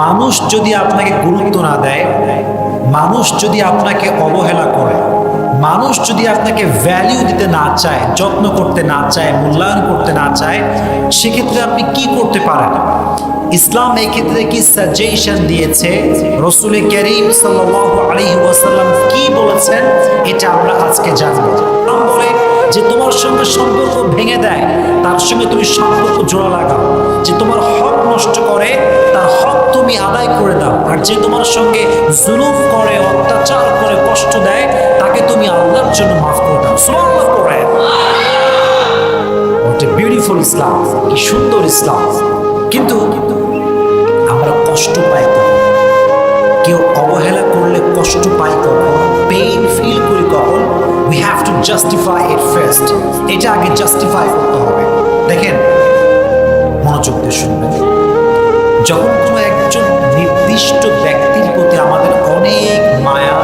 মানুষ যদি আপনাকে গুরুত্ব না দেয়, মানুষ যদি আপনাকে অবহেলা করে, মানুষ যদি আপনাকে ভ্যালিউ দিতে না চায়, যত্ন করতে না চায়, মূল্যায়ন করতে না চায়, সেক্ষেত্রে আপনি কি করতে পারেন? ইসলাম এই ক্ষেত্রে কি সাজেশন দিয়েছে, রাসূল কারীম সাল্লাল্লাহু আলাইহি ওয়াসাল্লাম কি বলেছেন, এটা আমরা আজকে জানব। ইসলাম বলে যে তোমার সঙ্গে সম্পর্ক ভেঙে দেয় তার সঙ্গে তুমি সম্পর্ক জোড়া লাগাও, যে তোমার হক নষ্ট করে তার হক তুমি আদায় করে দাও, আর যে তোমার সঙ্গে জুলুম করে, অত্যাচার করে, কষ্ট দেয় তাকে তুমি আল্লাহর জন্য মাফ করে দাও। সুবহানাল্লাহ পড়েন। হোয়াট এ বিউটিফুল ইসলাম, কি সুন্দর ইসলাম। কিন্তু আমরা কষ্ট পাই কখন? কেউ অবহেলা করলে কষ্ট পাই কখন? পেইন ফিল করি কখন? We have to justify it first. এটা আগে জাস্টিফাই করতে হবে। দেখেন, মনোযোগ দিয়ে শুনবেন। যখন কোনো একজন নির্দিষ্ট ব্যক্তির প্রতি আমাদের অনেক মায়া,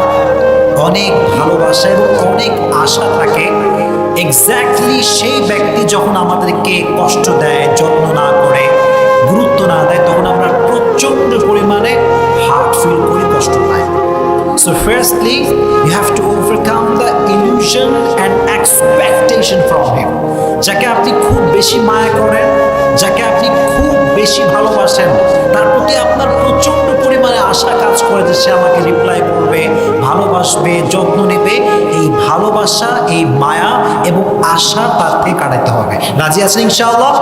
অনেক ভালোবাসা এবং অনেক আশা থাকে, এক্স্যাক্টলি সেই ব্যক্তি যখন আমাদেরকে কষ্ট দেয়, যত্ন না করে, গুরুত্ব না দেয়, তখন আমরা প্রচন্ড পরিমাণে হার্ট ফিল করি, কষ্ট পাই। So firstly, you have to overcome the illusion and expectation from him. যাকে আপনি খুব বেশি মায়া করেন, যাকে আপনি খুব বেশি ভালোবাসেন, তার প্রতি আপনার প্রচন্ড পরিমাণে আশা কাজ করে যে সে আমাকে রিপ্লাই করবে, ভালোবাসবে, যত্ন নেবে। এই ভালোবাসা, এই মায়া এবং আশা তার থেকে কাটাতে হবে। রাজি আছেন ইনশাআল্লাহ?